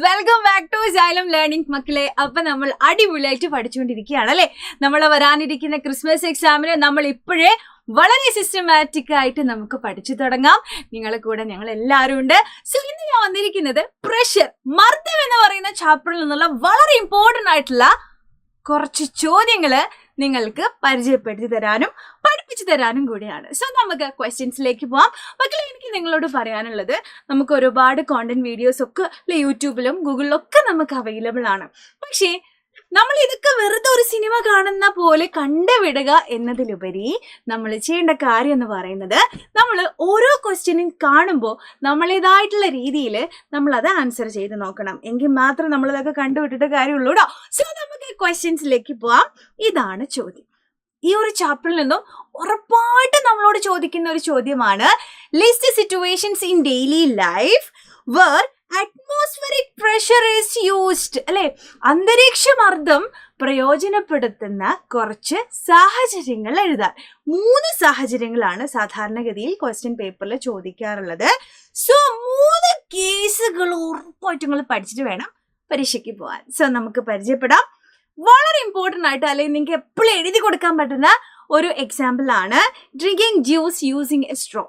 Welcome back to Xylem learning മക്കളെ. അപ്പൊ നമ്മൾ അടിപൊളിയായിട്ട് പഠിച്ചുകൊണ്ടിരിക്കുകയാണ് അല്ലെ. നമ്മൾ വരാനിരിക്കുന്ന ക്രിസ്മസ് എക്സാമിന് നമ്മൾ ഇപ്പോഴേ വളരെ സിസ്റ്റമാറ്റിക് ആയിട്ട് നമുക്ക് പഠിച്ചു തുടങ്ങാം. നിങ്ങളെ കൂടെ ഞങ്ങൾ എല്ലാവരും ഉണ്ട്. സോ ഇന്ന് ഞാൻ വന്നിരിക്കുന്നത് പ്രഷർ, മർദ്ദം എന്ന് പറയുന്ന ചാപ്റ്ററിൽ നിന്നുള്ള വളരെ ഇമ്പോർട്ടന്റ് ആയിട്ടുള്ള കുറച്ച് ചോദ്യങ്ങള് നിങ്ങൾക്ക് പരിചയപ്പെടുത്തി തരാനും പഠിപ്പിച്ചു തരാനും കൂടിയാണ്. സോ നമുക്ക് ക്വസ്റ്റ്യൻസിലേക്ക് പോവാം. മക്കളെ, എനിക്ക് നിങ്ങളോട് പറയാനുള്ളത്, നമുക്ക് ഒരുപാട് കോണ്ടന്റ് വീഡിയോസ് ഒക്കെ യൂട്യൂബിലും ഗൂഗിളിലൊക്കെ നമുക്ക് അവൈലബിൾ ആണ്. പക്ഷേ നമ്മൾ ഇതൊക്കെ വെറുതെ ഒരു സിനിമ കാണുന്ന പോലെ കണ്ടുവിടുക എന്നതിലുപരി നമ്മൾ ചെയ്യേണ്ട കാര്യം എന്ന് പറയുന്നത്, നമ്മൾ ഓരോ ക്വസ്റ്റ്യനും കാണുമ്പോൾ നമ്മളേതായിട്ടുള്ള രീതിയിൽ നമ്മൾ അത് ആൻസർ ചെയ്ത് നോക്കണം. എങ്കിൽ മാത്രം നമ്മളിതൊക്കെ കണ്ടുവിട്ടിട്ട് കാര്യമുള്ളൂ കേട്ടോ. സോ നമുക്ക് ക്വസ്റ്റ്യൻസിലേക്ക് പോവാം. ഇതാണ് ചോദ്യം. ഈ ഒരു ചാപ്റ്ററിൽ നിന്നും ഉറപ്പായിട്ട് നമ്മളോട് ചോദിക്കുന്ന ഒരു ചോദ്യമാണ്, list situations in daily life where atmospheric pressure is used. അല്ലെ, അന്തരീക്ഷ മർദ്ദം പ്രയോജനപ്പെടുത്തുന്ന കുറച്ച് സാഹചര്യങ്ങൾ എഴുതാൻ. 3 സാഹചര്യങ്ങളാണ് സാധാരണഗതിയിൽ ക്വസ്റ്റ്യൻ പേപ്പറിൽ ചോദിക്കാറുള്ളത്. സോ 3 കേസുകൾ ഉറപ്പായിട്ട് നിങ്ങൾ പഠിച്ചിട്ട് വേണം പരീക്ഷയ്ക്ക് പോകാൻ. സോ നമുക്ക് പരിചയപ്പെടാം. വളരെ ഇമ്പോർട്ടൻ്റ് ആയിട്ട്, അല്ലെങ്കിൽ നിങ്ങൾക്ക് എപ്പോഴും എഴുതി കൊടുക്കാൻ പറ്റുന്ന ഒരു എക്സാമ്പിൾ ആണ് drinking juice using A straw.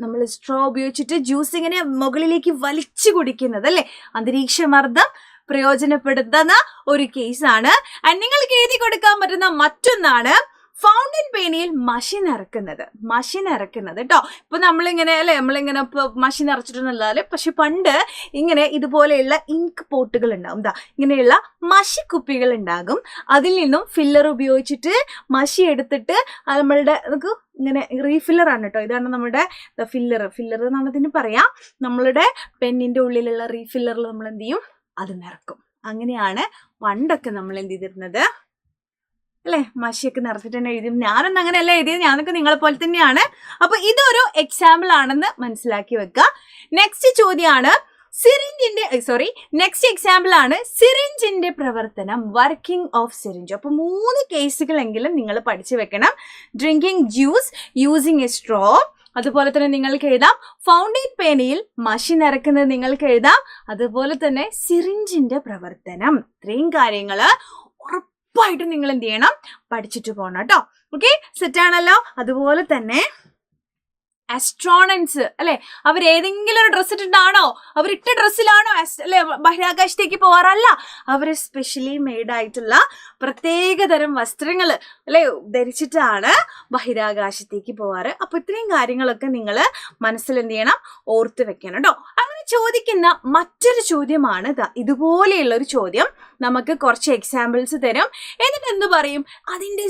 നമ്മൾ സ്ട്രോ ഉപയോഗിച്ചിട്ട് ജ്യൂസ് ഇങ്ങനെ മുകളിലേക്ക് വലിച്ചു കുടിക്കുന്നത് അല്ലെ, അന്തരീക്ഷ മർദ്ദം പ്രയോജനപ്പെടുത്തുന്ന ഒരു കേസാണ്. ആൻഡ് നിങ്ങൾക്ക് എഴുതി കൊടുക്കാൻ പറ്റുന്ന മറ്റൊന്നാണ് ഫൗണ്ടൻ പേനയിൽ മഷി നിറക്കുന്നത് കേട്ടോ. ഇപ്പൊ നമ്മളിങ്ങനെ ഇപ്പൊ മഷി നിറച്ചിട്ടുണ്ടല്ലേ, പക്ഷെ പണ്ട് ഇങ്ങനെ ഇതുപോലെയുള്ള ഇങ്ക് പോട്ടുകൾ ഉണ്ടാകും. ഇങ്ങനെയുള്ള മഷി കുപ്പികൾ ഉണ്ടാകും. അതിൽ നിന്നും ഫില്ലർ ഉപയോഗിച്ചിട്ട് മഷി എടുത്തിട്ട് നമ്മളുടെ ഇങ്ങനെ റീഫില്ലർ ആണ് കേട്ടോ. ഇതാണ് നമ്മുടെ ഫില്ലർ എന്നാണ് ഇതിന് പറയാം. നമ്മളുടെ പെന്നിന്റെ ഉള്ളിലുള്ള റീഫില്ലറിൽ നമ്മൾ എന്ത് ചെയ്യും, അത് നിറക്കും. അങ്ങനെയാണ് പണ്ടൊക്കെ നമ്മൾ എന്ത് ചെയ്തിരുന്നത് അല്ലെ, മഷിയൊക്കെ നിറച്ചിട്ട് തന്നെ എഴുതി. ഞാനൊന്നും അങ്ങനെയല്ല എഴുതിയത്, ഞാനൊക്കെ നിങ്ങളെ പോലെ തന്നെയാണ്. അപ്പൊ ഇതൊരു എക്സാമ്പിൾ ആണെന്ന് മനസ്സിലാക്കി വെക്കുക. നെക്സ്റ്റ് ചോദ്യമാണ് നെക്സ്റ്റ് എക്സാമ്പിൾ ആണ് സിറിഞ്ചിന്റെ പ്രവർത്തനം, വർക്കിംഗ് ഓഫ് സിറിഞ്ച്. അപ്പൊ 3 കേസുകളെങ്കിലും നിങ്ങൾ പഠിച്ചു വെക്കണം. Drinking juice using A straw, അതുപോലെ തന്നെ നിങ്ങൾക്ക് എഴുതാം ഫൗണ്ടൻ പേനയിൽ മഷി നിറക്കുന്നത് നിങ്ങൾക്ക് എഴുതാം, അതുപോലെ തന്നെ സിറിഞ്ചിന്റെ പ്രവർത്തനം. ഇത്രയും കാര്യങ്ങള് ഉറപ്പായിട്ടും നിങ്ങൾ എന്ത് ചെയ്യണം, പഠിച്ചിട്ട് പോകണം കേട്ടോ. ഓക്കെ, സെറ്റാണല്ലോ. അതുപോലെ തന്നെ ആസ്ട്രോണറ്റ്സ് അല്ലെ, അവർ ഏതെങ്കിലും ഒരു ഡ്രസ്സ് ഇട്ടിട്ടാണോ, അവരിട്ട ഡ്രസ്സിലാണോ അല്ലെ ബഹിരാകാശത്തേക്ക് പോവാറല്ല. അവര് സ്പെഷ്യലി മെയ്ഡ് ആയിട്ടുള്ള പ്രത്യേകതരം വസ്ത്രങ്ങൾ അല്ലെ ധരിച്ചിട്ടാണ് ബഹിരാകാശത്തേക്ക് പോവാറ്. അപ്പൊ ഇത്രയും കാര്യങ്ങളൊക്കെ നിങ്ങൾ മനസ്സിൽ എന്ത് ചെയ്യണം, ഓർത്ത് വെക്കണം കേട്ടോ. അങ്ങനെ ചോദിക്കുന്ന മറ്റൊരു ചോദ്യമാണ് ഇതുപോലെയുള്ള ഒരു ചോദ്യം. നമുക്ക് കുറച്ച് എക്സാമ്പിൾസ് തരും, എന്നിട്ട് എന്ത് പറയും, അതിന്റെ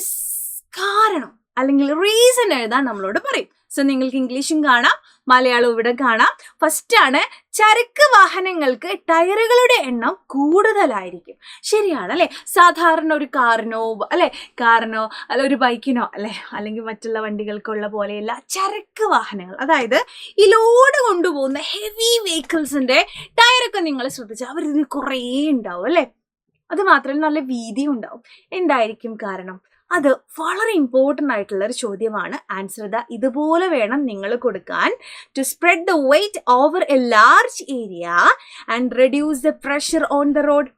കാരണം അല്ലെങ്കിൽ റീസൺ എഴുതാൻ നമ്മളോട് പറയും. സോ നിങ്ങൾക്ക് ഇംഗ്ലീഷും കാണാം, മലയാളവും ഇവിടെ കാണാം. ഫസ്റ്റ് ആണ്, ചരക്ക് വാഹനങ്ങൾക്ക് ടയറുകളുടെ എണ്ണം കൂടുതലായിരിക്കും. ശരിയാണ് അല്ലെ. സാധാരണ ഒരു കാറിനോ അല്ല ഒരു ബൈക്കിനോ അല്ലെങ്കിൽ മറ്റുള്ള വണ്ടികൾക്കുള്ള പോലെയല്ല ചരക്ക് വാഹനങ്ങൾ, അതായത് ഈ ലോഡ് കൊണ്ടുപോകുന്ന ഹെവി വെഹിക്കിൾസിന്റെ ടയറൊക്കെ നിങ്ങൾ ശ്രദ്ധിച്ചാൽ അവരിതിന് കുറേ ഉണ്ടാവും അല്ലെ. അത് മാത്രമല്ല നല്ല വീതിയും ഉണ്ടാവും. എന്തായിരിക്കും കാരണം? അത് വളരെ ഇമ്പോർട്ടൻ്റ് ആയിട്ടുള്ള ഒരു ചോദ്യമാണ്. ആൻസർ ഇതുപോലെ വേണം നിങ്ങൾ കൊടുക്കാൻ. To spread the weight over a large area and reduce the pressure on the road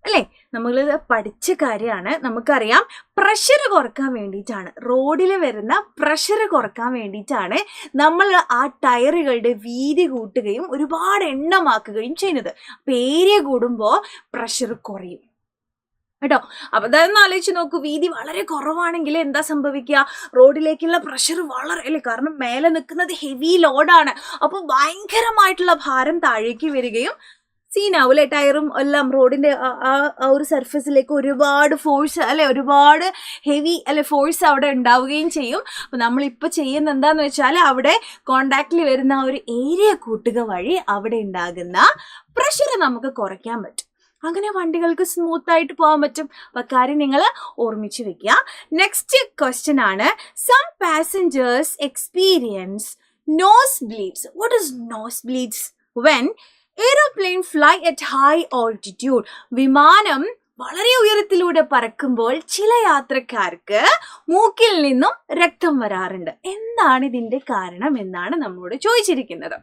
അല്ലേ. നമ്മൾ പഠിച്ച കാര്യമാണ്. നമുക്കറിയാം പ്രഷർ കുറക്കാൻ വേണ്ടിയിട്ടാണ്, റോഡിൽ വരുന്ന പ്രഷർ കുറക്കാൻ വേണ്ടിയിട്ടാണ് നമ്മൾ ആ ടയറുകളുടെ വീതി കൂട്ടുകയും ഒരുപാട് എണ്ണമാക്കുകയും ചെയ്യുന്നത്. അപ്പം ഏരിയ കൂടുമ്പോൾ പ്രഷർ കുറയും കേട്ടോ. അപ്പൊ അതൊന്ന് ആലോചിച്ച് നോക്കൂ, വീതി വളരെ കുറവാണെങ്കിൽ എന്താ സംഭവിക്കുക, റോഡിലേക്കുള്ള പ്രഷർ വളരെ കാരണം മേലെ നിൽക്കുന്നത് ഹെവി ലോഡാണ്. അപ്പൊ ഭയങ്കരമായിട്ടുള്ള ഭാരം താഴേക്ക് വരികയും സീനാവും ടയറും എല്ലാം റോഡിന്റെ ആ ഒരു സർഫസിലേക്ക് ഒരുപാട് ഫോഴ്സ് ഒരുപാട് ഹെവി ഫോഴ്സ് അവിടെ ഉണ്ടാവുകയും ചെയ്യും. അപ്പൊ നമ്മളിപ്പോൾ ചെയ്യുന്ന എന്താന്ന് വെച്ചാൽ, അവിടെ കോണ്ടാക്റ്റിൽ വരുന്ന ഒരു ഏരിയ കൂട്ടുക വഴി അവിടെ ഉണ്ടാകുന്ന പ്രഷർ നമുക്ക് കുറയ്ക്കാൻ പറ്റും. അങ്ങനെ വണ്ടികൾക്ക് സ്മൂത്ത് ആയിട്ട് പോകാൻ പറ്റും. അപ്പൊ കാര്യം നിങ്ങൾ ഓർമ്മിച്ച് വെക്കുക. നെക്സ്റ്റ് ക്വസ്റ്റ്യൻ ആണ്, some passengers experience nose bleeds. What is nose bleeds? When aeroplane fly at high altitude. വിമാനം വളരെ ഉയരത്തിലൂടെ പറക്കുമ്പോൾ ചില യാത്രക്കാർക്ക് മൂക്കിൽ നിന്നും രക്തം വരാറുണ്ട്. എന്താണ് ഇതിന്റെ കാരണം എന്നാണ് നമ്മളോട് ചോദിച്ചിരിക്കുന്നത്.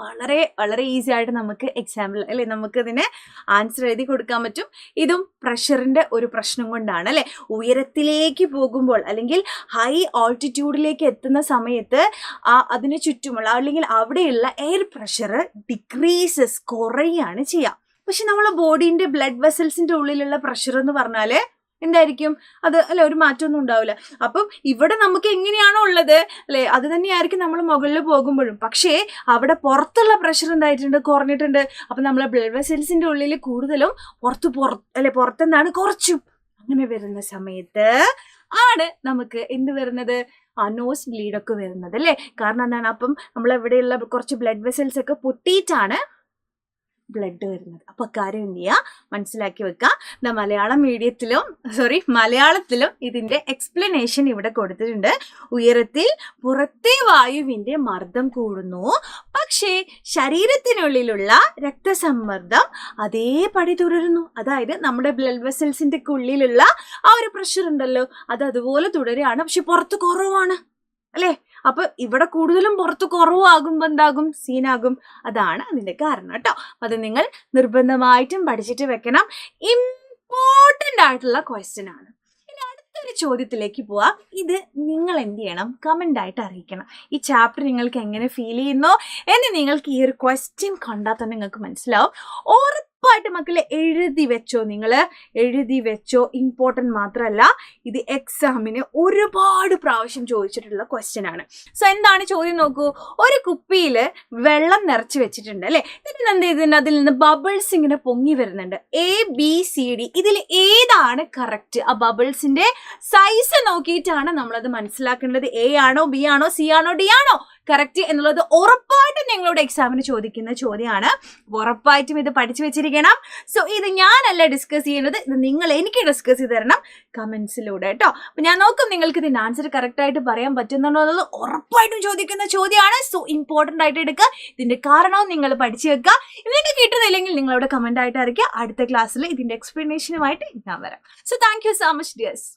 വളരെ വളരെ ഈസി ആയിട്ട് നമുക്ക് എക്സാമ്പിൾ അല്ലെ നമുക്ക് ഇതിനെ ആൻസർ എഴുതി കൊടുക്കാൻ പറ്റും. ഇതും പ്രഷറിന്റെ ഒരു പ്രശ്നം കൊണ്ടാണ് അല്ലെ. ഉയരത്തിലേക്ക് പോകുമ്പോൾ അല്ലെങ്കിൽ ഹൈ ഓൾട്ടിറ്റ്യൂഡിലേക്ക് എത്തുന്ന സമയത്ത് അതിന് ചുറ്റുമുള്ള അല്ലെങ്കിൽ അവിടെയുള്ള എയർ പ്രഷർ ഡിക്രീസസ് കുറയാണ് ചെയ്യുക. പക്ഷെ നമ്മളെ ബോഡീന്റെ ബ്ലഡ് വെസൽസിന്റെ ഉള്ളിലുള്ള പ്രഷർ എന്ന് പറഞ്ഞാല് എന്തായിരിക്കും? അത് അല്ലെ ഒരു മാറ്റമൊന്നും ഉണ്ടാവില്ല. അപ്പം ഇവിടെ നമുക്ക് എങ്ങനെയാണോ ഉള്ളത് അല്ലെ അത് തന്നെയായിരിക്കും നമ്മൾ മുകളിൽ പോകുമ്പോഴും. പക്ഷേ അവിടെ പുറത്തുള്ള പ്രഷർ എന്തായിട്ടുണ്ട്? കുറഞ്ഞിട്ടുണ്ട്. അപ്പൊ നമ്മളെ ബ്ലഡ് വെസൽസിന്റെ ഉള്ളിൽ കൂടുതലും പുറത്തെന്താണ് കുറച്ചും. അങ്ങനെ വരുന്ന സമയത്ത് ആണ് നമുക്ക് എന്ത് വരുന്നത്? നോസ് ബ്ലീഡ് ഒക്കെ വരുന്നത് അല്ലേ. കാരണം എന്താണ്? അപ്പം നമ്മളെവിടെയുള്ള കുറച്ച് ബ്ലഡ് വെസൽസ് ഒക്കെ പൊട്ടിയിട്ടാണ് ബ്ലഡ് വരുന്നത്. അപ്പൊ കാര്യം എന്ത് ചെയ്യുക? മനസ്സിലാക്കി വെക്കുക. മലയാളത്തിലും ഇതിന്റെ എക്സ്പ്ലനേഷൻ ഇവിടെ കൊടുത്തിട്ടുണ്ട്. ഉയരത്തിൽ പുറത്തെ വായുവിന്റെ മർദ്ദം കൂടുന്നു, പക്ഷേ ശരീരത്തിനുള്ളിലുള്ള രക്തസമ്മർദ്ദം അതേപടി തുടരുന്നു. അതായത് നമ്മുടെ ബ്ലഡ് വെസൽസിന്റെ ഉള്ളിലുള്ള ആ ഒരു പ്രഷർ ഉണ്ടല്ലോ അത് അതുപോലെ തുടരുകയാണ്, പക്ഷെ പുറത്ത് കുറവാണ് അല്ലേ. അപ്പൊ ഇവിടെ കൂടുതലും പുറത്ത് കുറവാകുമ്പോ എന്താകും? സീനാകും. അതാണ് അതിന്റെ കാരണം കേട്ടോ. അത് നിങ്ങൾ നിർബന്ധമായിട്ടും പഠിച്ചിട്ട് വെക്കണം. ഇമ്പോർട്ടൻ്റ് ആയിട്ടുള്ള ക്വസ്റ്റ്യൻ ആണ്. ഇനി അടുത്തൊരു ചോദ്യത്തിലേക്ക് പോവാം. ഇത് നിങ്ങൾ എന്ത് ചെയ്യണം? കമന്റ് ആയിട്ട് അറിയിക്കണം. ഈ ചാപ്റ്റർ നിങ്ങൾക്ക് എങ്ങനെ ഫീൽ ചെയ്യുന്നു എന്ന് നിങ്ങൾക്ക് ഈ ഒരു ക്വസ്റ്റ്യൻ കണ്ടാൽ തന്നെ നിങ്ങൾക്ക് മനസ്സിലാവും. ഉറപ്പായിട്ട് മക്കളെ എഴുതി വെച്ചോ. ഇമ്പോർട്ടൻ്റ് മാത്രമല്ല, ഇത് എക്സാമിന് ഒരുപാട് പ്രാവശ്യം ചോദിച്ചിട്ടുള്ള ക്വസ്റ്റ്യൻ ആണ്. സോ എന്താണ് ചോദ്യം നോക്കൂ. ഒരു കുപ്പിയിൽ വെള്ളം നിറച്ച് വെച്ചിട്ടുണ്ട് അല്ലെ. എന്നിട്ട് എന്ത് ചെയ്തിട്ടുണ്ട്? അതിൽ നിന്ന് ബബിൾസ് ഇങ്ങനെ പൊങ്ങി വരുന്നുണ്ട്. ABCD ഇതിൽ ഏതാണ് കറക്റ്റ്? ആ ബബിൾസിന്റെ സൈസ് നോക്കിയിട്ടാണ് നമ്മളത് മനസ്സിലാക്കേണ്ടത്. A ആണോ, B ആണോ, C ആണോ, D ആണോ കറക്റ്റ് എന്നുള്ളത് ഉറപ്പായിട്ടും നിങ്ങളോട് എക്സാമിന് ചോദിക്കുന്ന ചോദ്യമാണ്. ഉറപ്പായിട്ടും ഇത് പഠിച്ചു വെച്ചിരിക്കണം. സോ ഇത് ഞാനല്ല ഡിസ്കസ് ചെയ്യുന്നത്, ഇത് നിങ്ങൾ എനിക്ക് ഡിസ്കസ് ചെയ്ത് തരണം കമന്റ്സിലൂടെ കേട്ടോ. അപ്പൊ ഞാൻ നോക്കും നിങ്ങൾക്ക് ഇതിന്റെ ആൻസർ കറക്റ്റ് ആയിട്ട് പറയാൻ പറ്റുന്നുണ്ടോ എന്നത് ഉറപ്പായിട്ടും ചോദിക്കുന്ന ചോദ്യമാണ്. സോ ഇമ്പോർട്ടൻ്റ് ആയിട്ട് എടുക്കുക. ഇതിന്റെ കാരണവും നിങ്ങൾ പഠിച്ചു വെക്കുക. നിങ്ങൾക്ക് കിട്ടുന്നില്ലെങ്കിൽ നിങ്ങളവിടെ കമന്റ് ആയിട്ട് അറിയിക്കുക. അടുത്ത ക്ലാസ്സിൽ ഇതിന്റെ എക്സ്പ്ലനേഷനുമായിട്ട് ഞാൻ വരാം. So thank you so much dears.